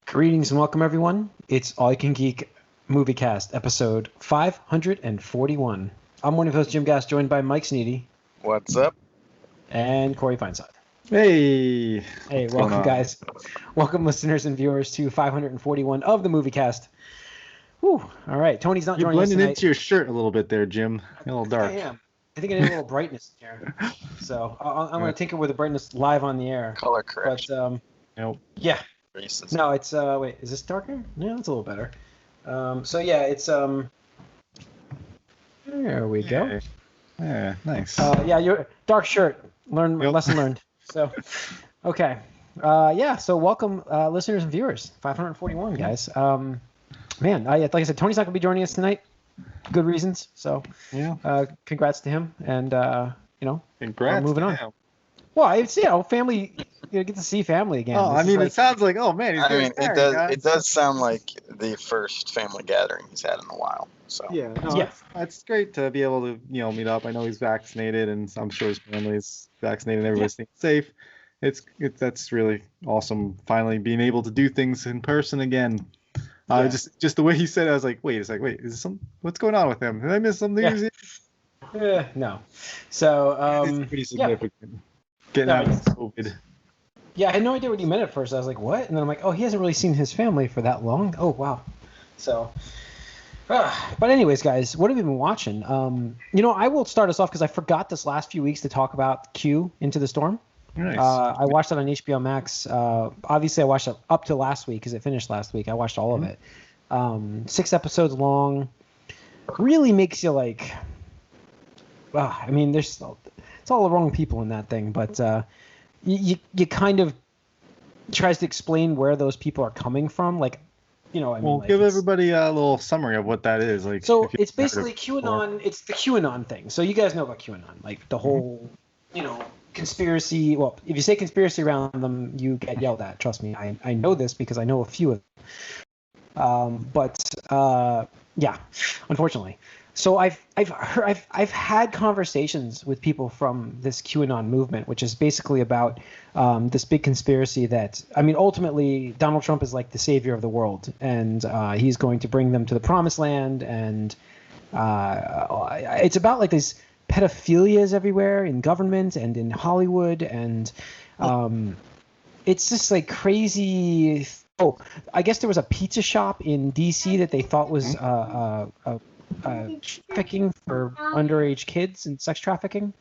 Greetings and welcome, everyone. It's All You Can Geek Moviecast, episode 541. I'm one of your hosts, Jim Gass, joined by Mike Sneedy. What's up? And Corey Feinsod. Hey. Hey, welcome, guys. Welcome, listeners and viewers, to 541 of the Moviecast. Whew. All right, Tony's not joining us tonight. You're blending into your shirt a little bit there, Jim. A little dark. I am. I think I need a little brightness here. So I'm going to tinker with the brightness live on the air. Color correction. But, nope. Yeah. Racist. No, it's wait, is this darker? Yeah, it's a little better. So yeah, it's there we go. Yeah, nice. Yeah, your dark shirt. Lesson learned. So, okay. Yeah. So welcome, listeners and viewers. 541, guys. Man, like I said, Tony's not gonna be joining us tonight. Good reasons. So, yeah. Congrats to him, and Congrats. Moving on. Well, it's family. You get to see family again. Oh, it sounds like, oh man, it does sound like the first family gathering he's had in a while. So yeah, it's great to be able to meet up. I know he's vaccinated, and I'm sure his family's vaccinated, and everybody's staying safe. That's really awesome. Finally, being able to do things in person again. Just the way he said it, I was like, wait, is this what's going on with him? Did I miss something? Yeah. No. So it's pretty significant. Getting out of COVID. Yeah, I had no idea what he meant at first. I was like, what? And then I'm like, oh, he hasn't really seen his family for that long. Oh, wow. So, but anyways, guys, what have you been watching? I will start us off because I forgot this last few weeks to talk about Q, Into the Storm. Nice. I watched it on HBO Max. Obviously, I watched it up to last week because it finished last week. I watched all of it. 6 episodes long. Really makes you like... it's all the wrong people in that thing, but you kind of tries to explain where those people are coming from, give everybody a little summary of what that is. So it's basically QAnon. It's the QAnon thing. So you guys know about QAnon, like the whole, conspiracy. Well, if you say conspiracy around them, you get yelled at. Trust me, I know this because I know a few of them. Yeah, unfortunately. So I've had conversations with people from this QAnon movement, which is basically about this big conspiracy that, ultimately Donald Trump is like the savior of the world, and he's going to bring them to the promised land, and it's about like these pedophilias everywhere in government and in Hollywood, and it's just like crazy. Oh, I guess there was a pizza shop in D.C. that they thought was trafficking for underage kids and sex trafficking,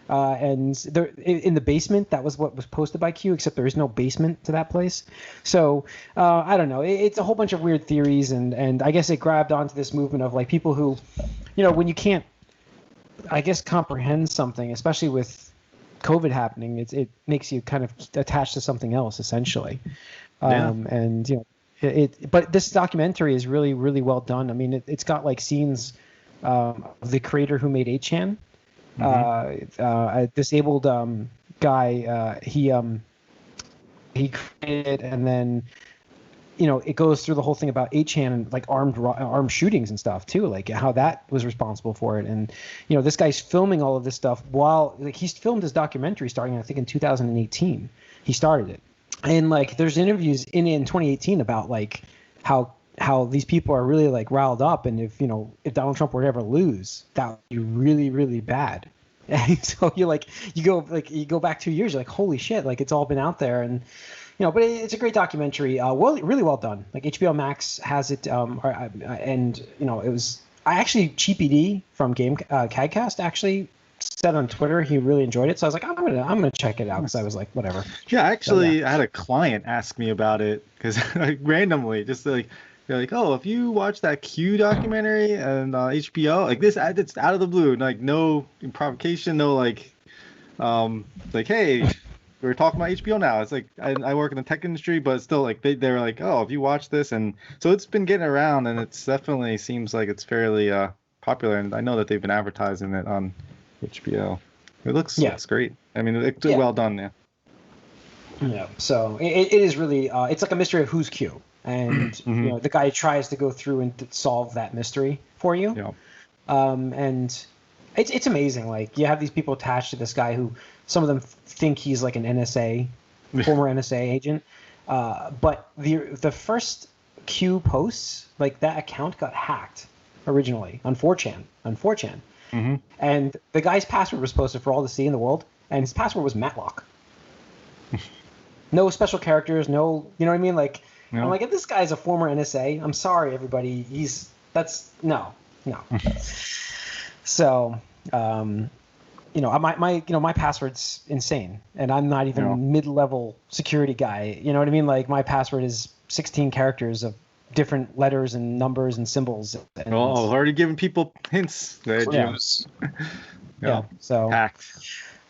and they're in the basement. That was what was posted by Q, except there is no basement to that place. So I don't know, it's a whole bunch of weird theories, and I guess it grabbed onto this movement of like people who, when you can't, I guess, comprehend something, especially with COVID happening, it makes you kind of attached to something else essentially. But this documentary is really, really well done. It's got like scenes of the creator who made 8chan, a disabled guy. He created, and then it goes through the whole thing about 8chan and like armed shootings and stuff too, like how that was responsible for it. And this guy's filming all of this stuff while he's filmed his documentary starting, I think, in 2018. He started it. And like there's interviews in 2018 about like how these people are really like riled up, and if Donald Trump were to ever lose, that would be really, really bad. And so you go back 2 years, you're like, holy shit, like it's all been out there. And but it's a great documentary, really well done. Like HBO Max has it, and it was, I actually, Cheapy from CADcast actually said on Twitter he really enjoyed it, so I was like, I'm gonna check it out, because I was like, whatever. Yeah, actually, I had a client ask me about it because like, randomly, just like they're like, oh, if you watch that Q documentary and HBO, like this, it's out of the blue, like no provocation, no like hey, we're talking about HBO now. It's like I work in the tech industry, but still like they're like, oh, if you watch this, and so it's been getting around, and it's definitely seems like it's fairly popular, and I know that they've been advertising it on HBO. It looks great. It's well done. Yeah. So it is really it's like a mystery of who's Q, and the guy tries to go through and solve that mystery for you. Yeah. And it's amazing. Like you have these people attached to this guy who some of them think he's like an NSA, former NSA agent. But the first Q posts, like that account got hacked originally on 4chan. Mm-hmm. And the guy's password was posted for all to see in the world, and his password was Matlock. No special characters, no, you know what I mean? Like, No. I'm like, if this guy's a former NSA, I'm sorry, everybody. No. So, my password's insane, and I'm not even mid-level security guy. You know what I mean? Like, my password is 16 characters of different letters and numbers and symbols. And, already giving people hints. Clues. yeah. So Hacked.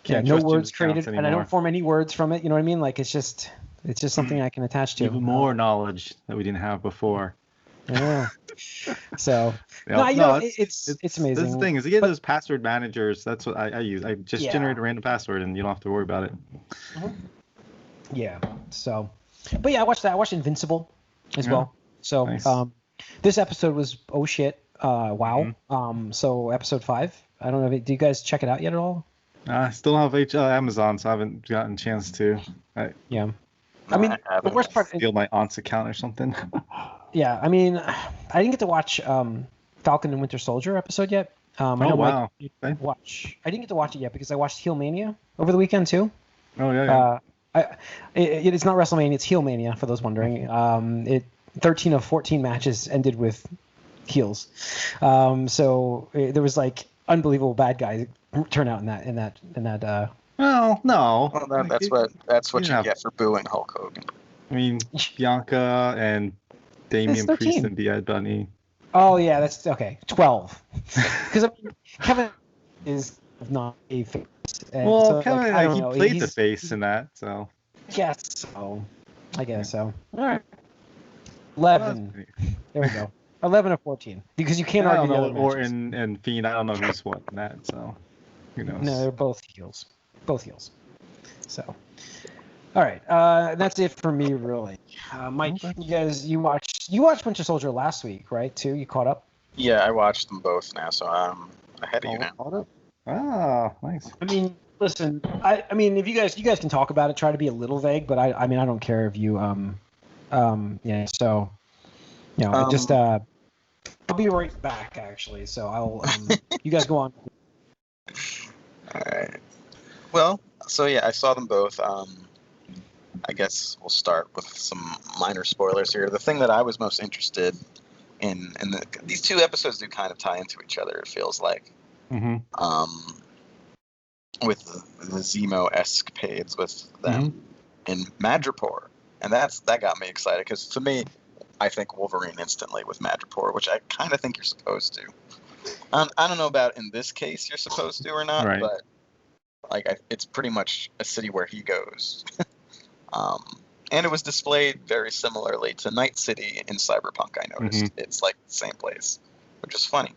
yeah, Can't no trust words Jim's accounts created, and I anymore. don't form any words from it. You know what I mean? Like, it's just something I can attach to. Even more knowledge that we didn't have before. Yeah. So it's amazing. That's the thing is, again, those password managers. That's what I use. I just generate a random password, and you don't have to worry about it. Yeah. So, but yeah, I watched that. I watched Invincible as well. So, nice. This episode was shit. Wow. Mm-hmm. So episode 5. I don't know. Do you guys check it out yet at all? I still have Amazon, so I haven't gotten a chance to. Yeah. No, I mean, the worst part. Steal my aunt's account or something. Yeah, I mean, I didn't get to watch Falcon and Winter Soldier episode yet. I know wow. I didn't get to watch it yet because I watched Heel Mania over the weekend too. Oh yeah. It's not WrestleMania, it's Heel Mania for those wondering. 13 of 14 matches ended with heels. So there was like unbelievable bad guys turnout in that. Well, no. Well, that's what you get for booing Hulk Hogan. I mean, Bianca and Damian That's Priest 13. and Bad Bunny. Oh yeah, that's okay. 12. Because I mean, Kevin is not a face. Well, so, Kevin, I don't he know. played the face in that, so. Yes. So, I guess so. All right. 11. There we go. 11 of 14. Because you can't I argue don't the know. other matches. Orton and Fiend, I don't know who's what in that, so who knows. No, they're both heels. Both heels. So, all right. That's it for me, really. Mike, Okay. you watched Winter Soldier last week, right? Too. You caught up. Yeah, I watched them both now, so I'm ahead of you now. Caught up? Ah, nice. I mean, listen. I mean, if you guys can talk about it, try to be a little vague, but I mean, I don't care if you yeah. So, just I'll be right back actually. So I'll you guys go on. All right. Well, so yeah, I saw them both. I guess we'll start with some minor spoilers here. The thing that I was most interested in these two episodes do kind of tie into each other. It feels like, Mm-hmm. with the Zemo escapades with them in Madripoor, and that got me excited because to me, I think Wolverine instantly with Madripoor, which I kind of think you're supposed to. I don't know about in this case you're supposed to or not, Right. but it's pretty much a city where he goes. And it was displayed very similarly to Night City in Cyberpunk. I noticed it's like the same place, which is funny.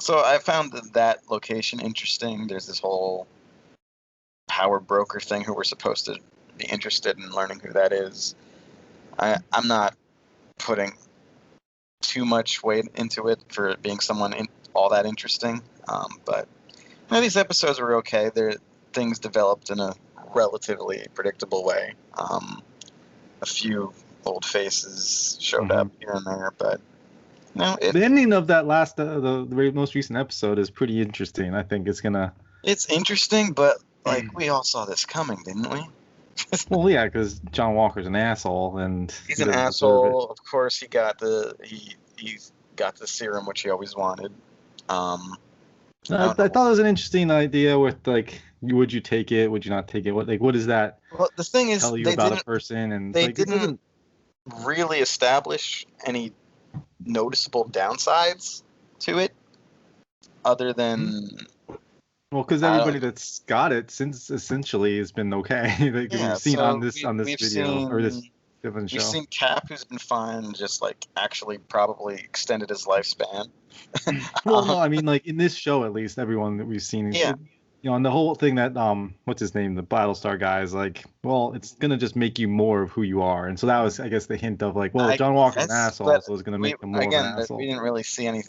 So I found that location interesting. There's this whole power broker thing who we're supposed to be interested in learning who that is. I'm not putting too much weight into it for it being someone all that interesting, but these episodes were okay. Things developed in a relatively predictable way. A few old faces showed up here and there, but the ending of that last the most recent episode is pretty interesting. I think it's interesting, but we all saw this coming, didn't we? Well, yeah, because John Walker's an asshole, and he's an asshole. Of course, he got the serum, which he always wanted. I thought it was an interesting idea with would you take it? Would you not take it? What is that? Well, the thing is, tell you about a person, and they didn't really establish any noticeable downsides to it, other than. Well, because everybody that's got it since essentially has been okay. We've seen on this video or this different show. We've seen Cap, who's been fine, just actually probably extended his lifespan. Well, no, I mean in this show at least, everyone that we've seen, and the whole thing that what's his name, the Battlestar guy is it's gonna just make you more of who you are, and so that was, I guess, the hint of John Walker's an asshole, so it's gonna make him more of an asshole. We didn't really see any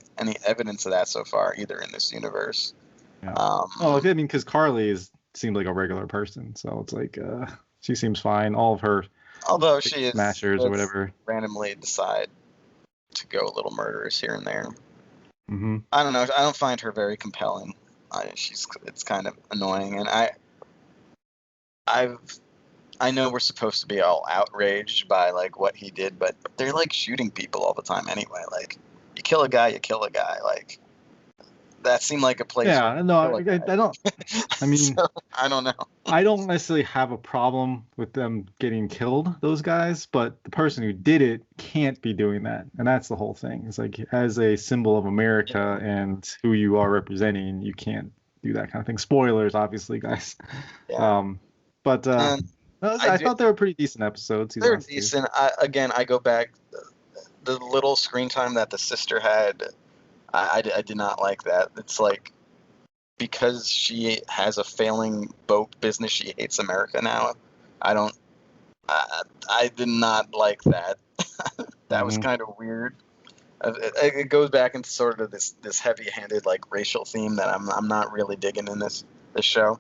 evidence of that so far either in this universe. Yeah. I mean, because Carly seemed like a regular person, so it's she seems fine. All of her Although she is smashers or whatever randomly decide to go a little murderous here and there. Mm-hmm. I don't know. I don't find her very compelling. It's kind of annoying, and I know we're supposed to be all outraged by like what he did, but they're like shooting people all the time anyway. Like, you kill a guy, you kill a guy. Like, that seemed like a place. Yeah, no, I don't. I mean, so, I don't know. I don't necessarily have a problem with them getting killed, those guys, but the person who did it can't be doing that, and that's the whole thing. It's like, as a symbol of America and who you are representing, you can't do that kind of thing. Spoilers, obviously, guys. Yeah. But I thought they were pretty decent episodes. They're decent. I go back. The little screen time that the sister had, I did not like that. It's like, because she has a failing boat business, she hates America now. I did not like that. That was kind of weird. It goes back into sort of this heavy-handed like racial theme that I'm not really digging in this show,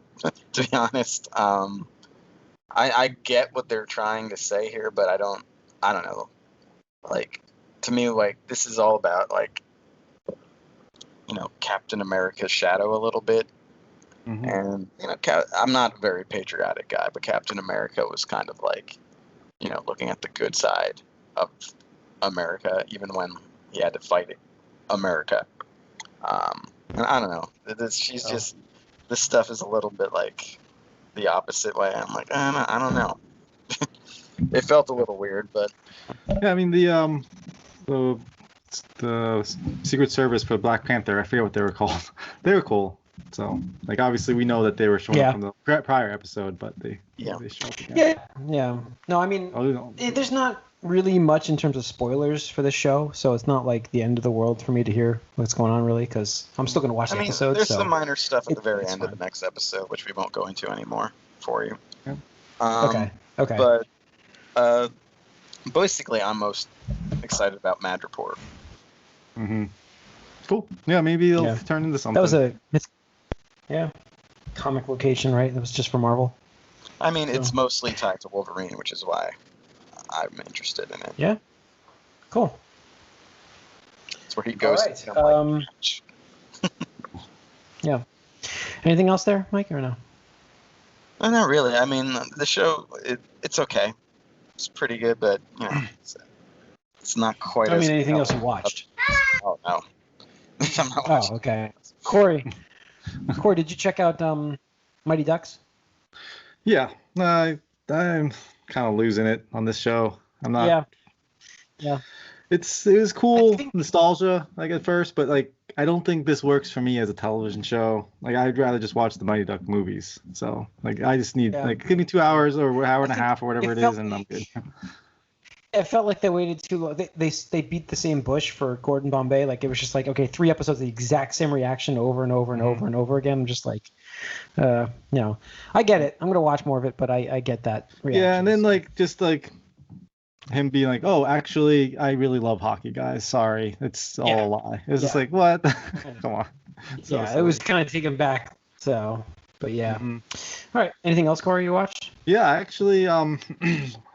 to be honest. I get what they're trying to say here, but I don't know. Like, to me, like, this is all about like, Captain America's shadow a little bit. Mm-hmm. And, I'm not a very patriotic guy, but Captain America was kind of like, looking at the good side of America, even when he had to fight America. And I don't know. This stuff is a little bit like the opposite way. I'm like, I don't know. It felt a little weird, but yeah, I mean the Secret Service for Black Panther, I forget what they were called. They were cool. So, like, obviously we know that they were showing up from the prior episode, but they show up again. Yeah. No, I mean, there's not really much in terms of spoilers for the show, so it's not like the end of the world for me to hear what's going on, really, because I'm still going to watch the episode. There's some minor stuff at the very end of the next episode, which we won't go into anymore for you. Yeah. Okay. But basically, I'm most excited about Mad Report. Mm-hmm. Cool. Yeah, maybe it'll turn into something. That was comic location, right? That was just for Marvel. I mean, it's mostly tied to Wolverine, which is why I'm interested in it. Yeah. Cool. That's where he goes. All right. Yeah. Anything else there, Mike, or no? Not really. I mean, the show, it's okay. It's pretty good, but it's not quite. I mean, anything else you watched? Oh no. I'm not watching. Oh, okay. Corey, did you check out Mighty Ducks? Yeah, I'm kind of losing it on this show. I'm not. Yeah. It was cool, nostalgia, like, at first, but like, I don't think this works for me as a television show. Like, I'd rather just watch the Mighty Duck movies. So, like, I just need give me 2 hours or an hour and a half or whatever it is, and I'm good. It felt like they waited too long. They beat the same bush for Gordon Bombay. Like, it was just like, okay, 3 episodes, the exact same reaction over and over and over and over again. I'm just like, I get it. I'm gonna watch more of it, but I get that reaction. Yeah, and then just him being like, oh, actually, I really love hockey, guys. Sorry, it's all a lie. It's just like, what? Come on. It was kind of taken back. So, but yeah. Mm-hmm. All right. Anything else, Corey, you watched? Yeah, actually, I've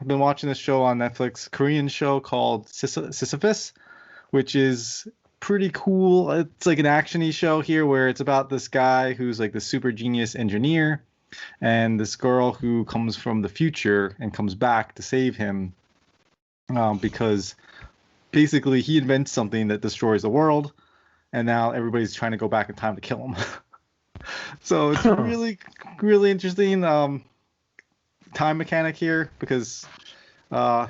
been watching this show on Netflix, Korean show called Sisyphus, which is pretty cool. It's like an action-y show here where it's about this guy who's like the super genius engineer and this girl who comes from the future and comes back to save him because basically he invents something that destroys the world, and now everybody's trying to go back in time to kill him. So it's really, really interesting time mechanic here because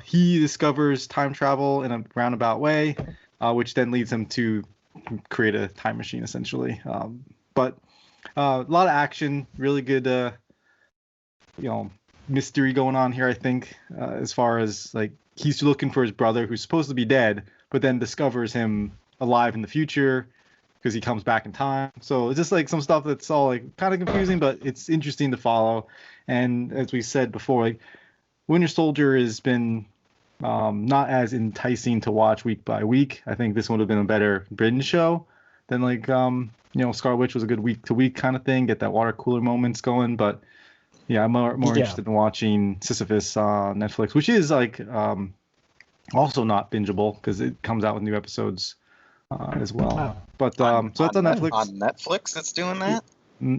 he discovers time travel in a roundabout way, which then leads him to create a time machine, essentially. But a lot of action, really good, mystery going on here, I think, as far as, like, he's looking for his brother who's supposed to be dead, but then discovers him alive in the future because he comes back in time. So it's just like some stuff that's all like kind of confusing, but it's interesting to follow. And as we said before, like, Winter Soldier has been not as enticing to watch week by week. I think this would have been a better binge show than like Scarlet Witch was a good week to week kind of thing. Get that water cooler moments going, but Yeah, I'm more Yeah. interested in watching Sisyphus on Netflix, which is like also not bingeable because it comes out with new episodes as well. Oh. But so it's on Netflix. On Netflix, it's doing that.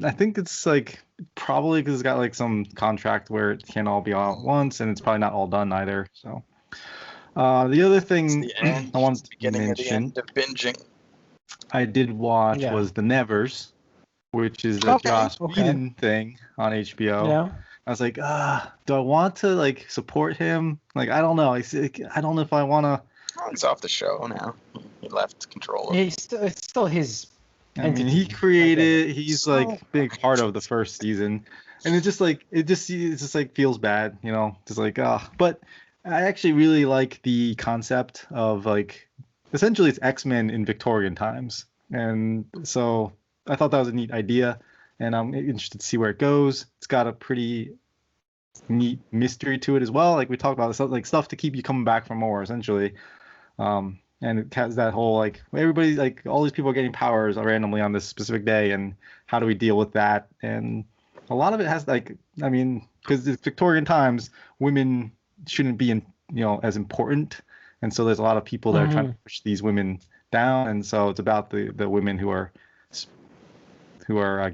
I think it's like probably because it's got like some contract where it can't all be all at once, and it's probably not all done either. So the other thing It's the end. I wanted It's the to beginning of the mention, end of binging. I did watch Yeah. was The Nevers, which is the Joss Whedon thing on HBO. Yeah. I was like, do I want to like support him? Like, I don't know. I don't know if I want to. He's off the show now. He left control of it. It's still his. I mean, entity. he created. He's So like big part of the first season, and it's just like feels bad, you know. Just like but I actually really like the concept of like essentially it's X-Men in Victorian times, and so I thought that was a neat idea, and I'm interested to see where it goes. It's got a pretty neat mystery to it as well. Like we talked about, like stuff to keep you coming back for more, essentially. And it has that whole like everybody, like all these people are getting powers randomly on this specific day, and how do we deal with that? And a lot of it has like, I mean, because it's Victorian times, women shouldn't be as important, and so there's a lot of people that are trying to push these women down, and so it's about the women who are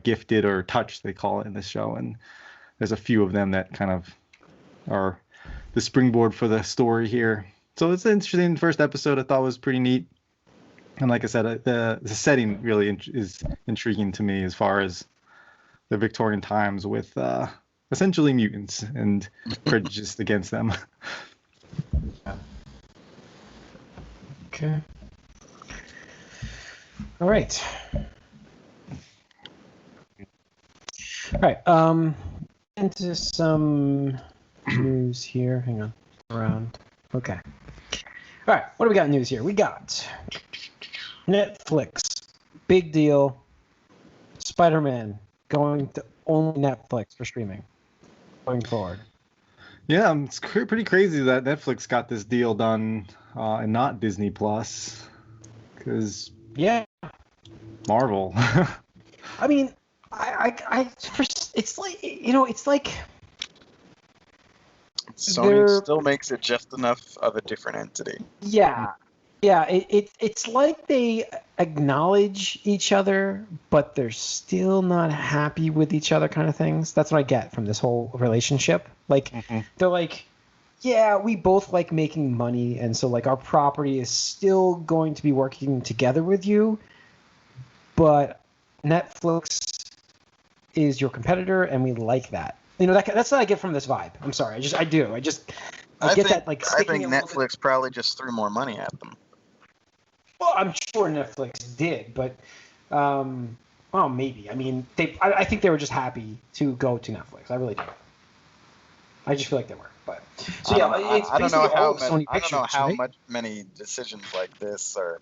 gifted or touched, they call it in this show, and there's a few of them that kind of are the springboard for the story here. So it's an interesting first episode. I thought was pretty neat, and like I said, the setting really is intriguing to me as far as the Victorian times with essentially mutants and prejudice against them. Okay. All right. All right. Into some news here. Hang on. Around. Okay. All right. What do we got in news here? We got Netflix. Big deal. Spider-Man going to only Netflix for streaming going forward. Yeah, it's pretty crazy that Netflix got this deal done and not Disney Plus, because Marvel. I mean, it's like, it's like Sony still makes it just enough of a different entity. Yeah. It's like they acknowledge each other, but they're still not happy with each other, kind of things. That's what I get from this whole relationship. Like, they're like, yeah, we both like making money, and so like our property is still going to be working together with you, but Netflix is your competitor, and we like that. That's what I get from this vibe. I'm sorry. I get that like. I think Netflix probably just threw more money at them. Well, I'm sure Netflix did, but well, maybe. I mean, I think they were just happy to go to Netflix. I really do. I just feel like they were. But so yeah, it's basically all of Sony Pictures. I don't know how many decisions like this are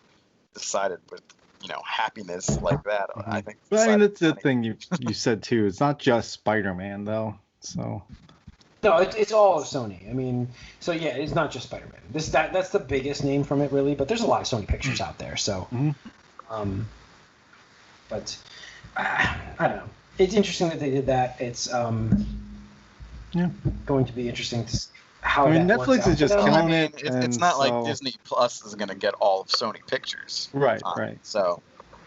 decided with happiness like that. I think. But I mean, that's the thing you said too. It's not just Spider-Man though. So. No, it's all of Sony. I mean, so yeah, it's not just Spider-Man. That's the biggest name from it, really. But there's a lot of Sony Pictures out there. So, but I don't know. It's interesting that they did that. It's going to be interesting to see how. I mean, Netflix is just killing it. It's not like Disney Plus is going to get all of Sony Pictures. Right. So,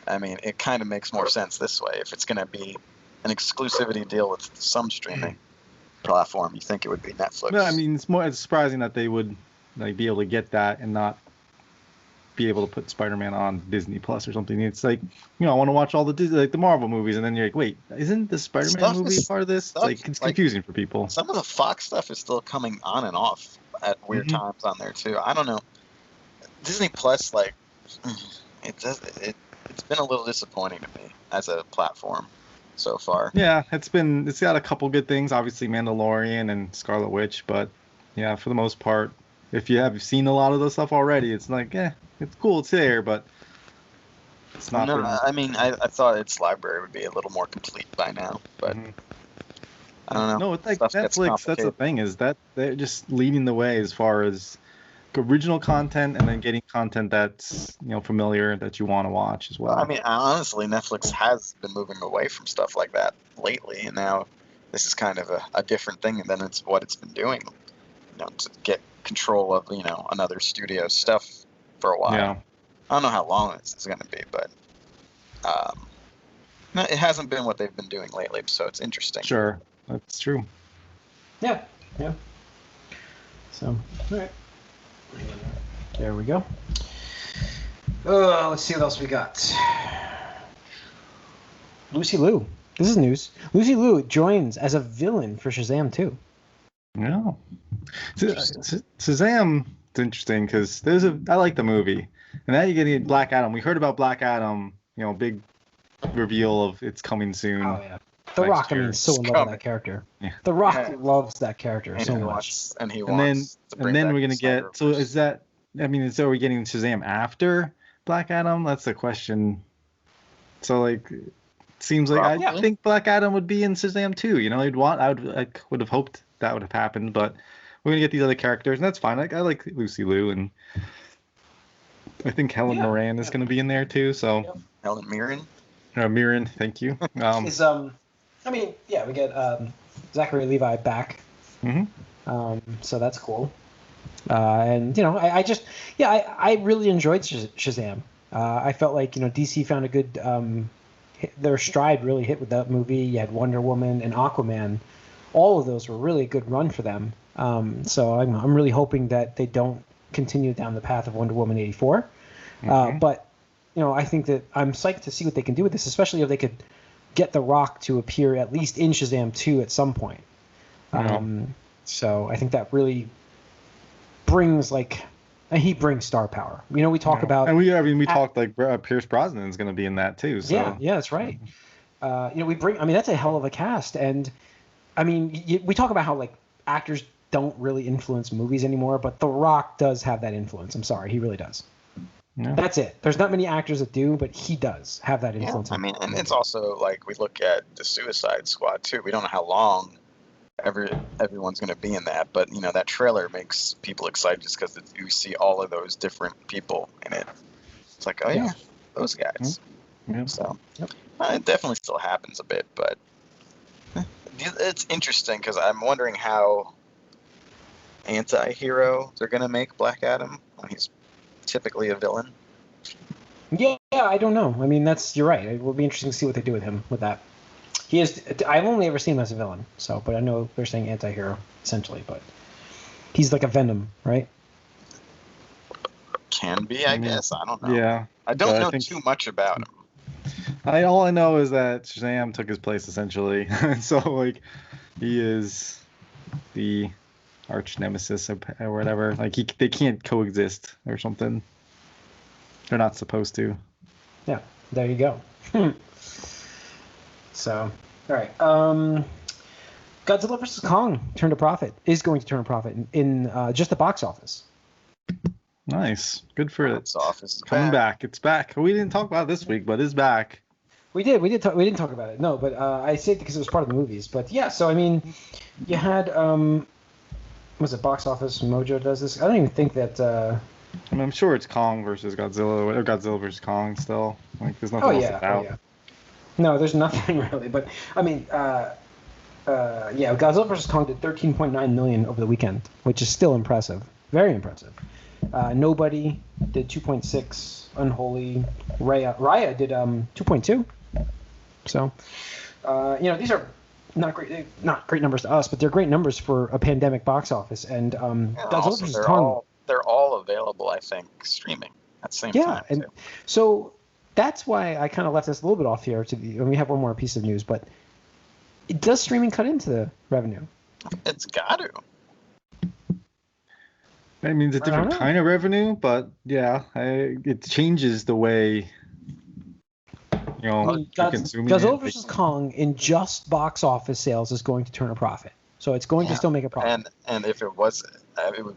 I mean, it kind of makes more sense this way. If it's going to be an exclusivity deal with some streaming platform, you think it would be Netflix. No, I mean, it's surprising that they would like be able to get that and not be able to put Spider-Man on Disney Plus or something. It's like, I want to watch all the Marvel movies, and then you're like, wait, isn't the Spider-Man movie part of this? It's confusing for people. Some of the Fox stuff is still coming on and off at weird times on there too. I don't know. Disney Plus, it's been a little disappointing to me as a platform so far. Yeah, it's got a couple good things, obviously Mandalorian and Scarlet Witch, but yeah, for the most part, if you have seen a lot of the stuff already, it's like, it's cool, it's there, but it's not. No, I mean, I thought its library would be a little more complete by now, but I don't know. No, it's like Netflix. That's the thing, is that they're just leading the way as far as original content, and then getting content that's familiar that you want to watch as well. I mean, honestly, Netflix has been moving away from stuff like that lately, and now this is kind of a different thing than it's what it's been doing. To get control of another studio stuff for a while. Yeah. I don't know how long this is going to be, but it hasn't been what they've been doing lately, so it's interesting. Sure, that's true. Yeah. So, all right. There we go. Let's see what else we got. Lucy Liu. This is news. Lucy Liu joins as a villain for Shazam 2. Yeah. Shazam is interesting because I like the movie. And now you're getting Black Adam. We heard about Black Adam, big reveal of it's coming soon. Oh, yeah. The Rock, I mean, so in love with that character. Yeah. The Rock loves that character so much. And then we're gonna get. So is that? I mean, are we getting Shazam after Black Adam? That's the question. So like, it seems like I think Black Adam would be in Shazam 2. I would have hoped that would have happened, but we're gonna get these other characters, and that's fine. I like Lucy Liu, and I think Helen Mirren is gonna be in there too. So Helen Mirren. Mirren, thank you. We get Zachary Levi back. Mm-hmm. So that's cool. I really enjoyed Shazam. I felt like DC found a good their stride really hit with that movie. You had Wonder Woman and Aquaman. All of those were really a good run for them. So I'm really hoping that they don't continue down the path of Wonder Woman 84. Mm-hmm. But I think that I'm psyched to see what they can do with this, especially if they could get The Rock to appear at least in Shazam 2 at some point. So I think that really brings he brings star power. We talk about, and we talked like Pierce Brosnan is going to be in that too. So. Yeah, that's right. That's a hell of a cast, and we talk about how actors don't really influence movies anymore, but The Rock does have that influence. I'm sorry, he really does. Yeah. That's it. There's not many actors that do, but he does have that influence. Yeah, and it's also we look at the Suicide Squad too. We don't know how long everyone's going to be in that, but that trailer makes people excited just because you see all of those different people in it. It's like, those guys. Yeah. So it definitely still happens a bit, but it's interesting because I'm wondering how anti-hero they're going to make Black Adam when he's typically a villain. Yeah, I don't know. You're right. It will be interesting to see what they do with him with that. He is. I've only ever seen him as a villain, but I know they're saying anti-hero essentially, but he's like a Venom, right? Can be, I guess. I don't know. Yeah. I don't know too much about him. All I know is that Shazam took his place essentially, so he is the arch nemesis or whatever. They can't coexist or something. They're not supposed to. Yeah, there you go. So, all right. Godzilla vs. Kong is going to turn a profit in just the box office. Nice. Good for it. Box office is coming back. It's back. We didn't talk about it this week, but it's back. We didn't talk about it. No, but I say it because it was part of the movies. But yeah, so you had was it Box Office Mojo does this? I don't even think that. I'm sure it's Kong versus Godzilla or Godzilla versus Kong still. There's nothing else about. Oh yeah. No, there's nothing really. But Godzilla vs. Kong did 13.9 million over the weekend, which is still impressive. Very impressive. Nobody did 2.6. Unholy. Raya did 2.2. So, these are not great numbers to us, but they're great numbers for a pandemic box office. And Godzilla vs. Kong. They're all available, I think, streaming at the same time. Yeah, and so that's why I kind of left this a little bit off here. And we have one more piece of news, but does streaming cut into the revenue? It's got to. It's a different kind of revenue, but yeah, it changes the way Godzilla vs. Kong in just box office sales is going to turn a profit, so it's going to still make a profit. And if it was, it would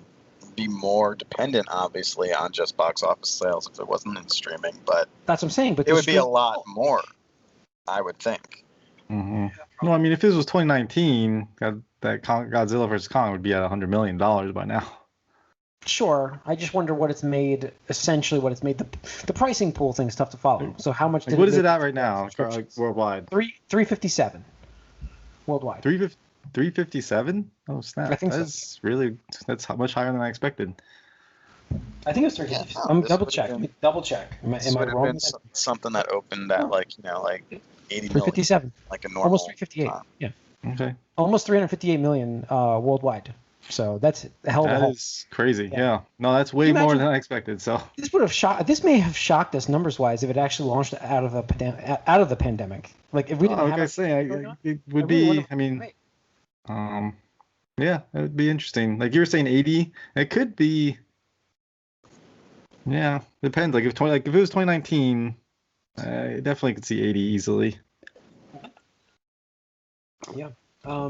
be more dependent, obviously, on just box office sales if it wasn't in streaming. But that's what I'm saying. But it would be a lot more, I would think. Mm-hmm. No, if this was 2019, that Godzilla vs. Kong would be at $100 million by now. Sure. I just wonder what it's made. Essentially, what it's made. The pricing pool thing is tough to follow. So how much? What is it at right now, worldwide? $357. worldwide. 357? Oh snap! I think so. That's much higher than I expected. I think it was 350. Yeah, no, I'm this double would've check. been- Double check. Am I This would have wrong? been something that opened at like 80 million, 357. like a normal Almost 358. time. Yeah. Okay. Almost 358 million worldwide. So that's a hell of a That haul. is crazy. Yeah. Yeah. No, that's way you more imagine- than I expected. So This may have shocked us numbers wise if it actually launched out of the pandemic. Like if we didn't like have I it say, going on, it I would really wonder be. what I mean, it yeah, it would be interesting. Like you were saying, 80. It could be. Yeah, depends. Like if it was 2019, I definitely could see 80 easily. Yeah. I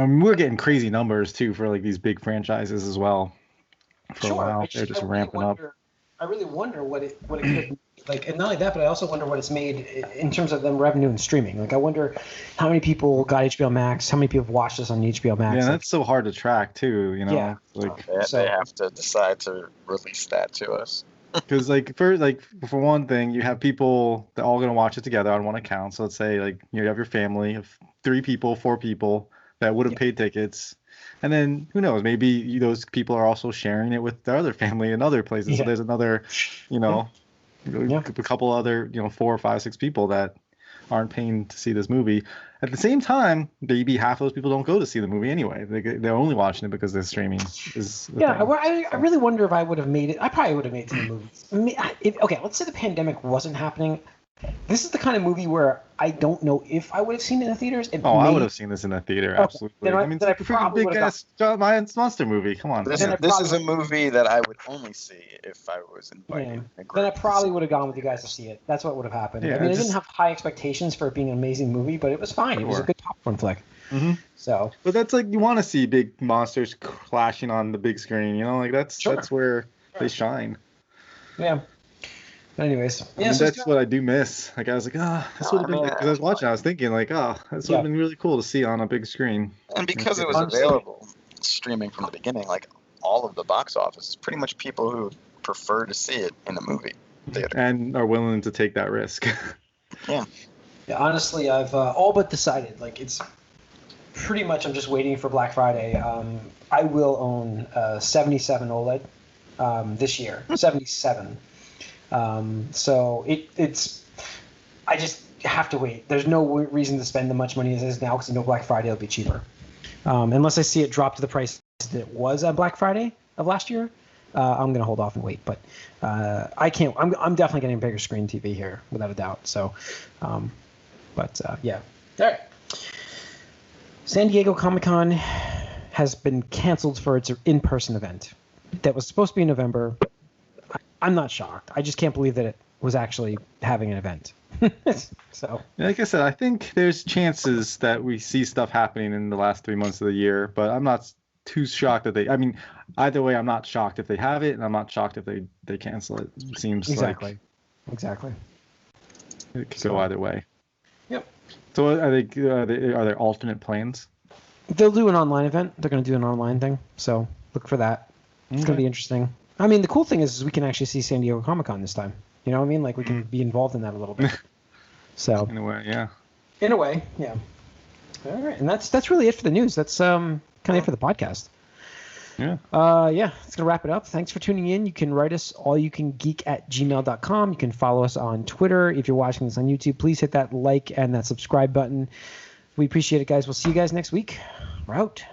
mean, we're getting crazy numbers too for like these big franchises as well. For a while, they're just ramping up. I really wonder what it could like, and not only that, but I also wonder what it's made in terms of them revenue and streaming. Like, I wonder how many people got HBO Max, how many people have watched this on HBO Max. Yeah, like, that's so hard to track too. You know, Yeah. like They have to decide to release that to us. because for one thing, you have people that are all gonna watch it together on one account. So let's say like you have your family of 3 people, 4 people that would have paid tickets. And then who knows? Maybe those people are also sharing it with their other family in other places. So Yeah. there's another, Yeah. a couple other, 4, 5, 6 people that aren't paying to see this movie. At the same time, maybe half of those people don't go to see the movie anyway. They're only watching it because they're streaming. I really wonder if I would have made it. I probably would have made it to the movies. Okay, let's say the pandemic wasn't happening. This is the kind of movie where I don't know if I would have seen it in the theaters. I would have seen this in the theater, absolutely. Then it's I a freaking probably big would've ass John Lyons monster movie. Come on. This Then is a movie that I would only see if I was invited. in a group Then I to probably see would have it. gone with you guys to see it. That's what would have happened. Yeah, I mean, I just- didn't have high expectations for it being an amazing movie, but it was fine. It was a Sure. good popcorn flick. hmm So But that's like you want to see big monsters clashing on the big screen, like that's Sure. that's where they shine. yeah. But anyways, I mean, that's what I do miss. Like I was like, this would have been because I was watching. I was thinking like, this would have been really cool to see on a big screen. And because it was Honestly- available streaming from the beginning, like all of the box office is pretty much people who prefer to see it in a movie theater. And are willing to take that risk. Yeah, honestly, I've all but decided. Like, it's pretty much I'm just waiting for Black Friday. I will own a 77 OLED this year. 77. So it's. I just have to wait. There's no reason to spend the much money as it is now because I know Black Friday will be cheaper. Unless I see it drop to the price that it was on Black Friday of last year, I'm gonna hold off and wait. But I can't. I'm definitely getting a bigger screen TV here without a doubt. So, yeah. All right. San Diego ComicCon has been canceled for its in-person event that was supposed to be in November. I'm not shocked. I just can't believe that it was actually having an event. So, Like I said, I think there's chances that we see stuff happening in the last 3 months of the year, but I'm not too shocked that they. I mean, either way, I'm not shocked if they have it, and I'm not shocked if they cancel it. It seems exactly. like it could go either way. Yep. So are there alternate plans? They'll do an online event. They're going to do an online thing. So look for that. It's going to be interesting. I mean, the cool thing is we can actually see San Diego Comic-Con this time. You know what I mean? Like, we can be involved in that a little bit. So In a way, yeah. in a way, yeah. All right, and that's really it for the news. That's kind of it for the podcast. Yeah. Yeah, it's gonna wrap it up. Thanks for tuning in. You can write us allyoucangeek@gmail.com. You can follow us on Twitter. If you're watching this on YouTube, please hit that like and that subscribe button. We appreciate it, guys. We'll see you guys next week. We're out.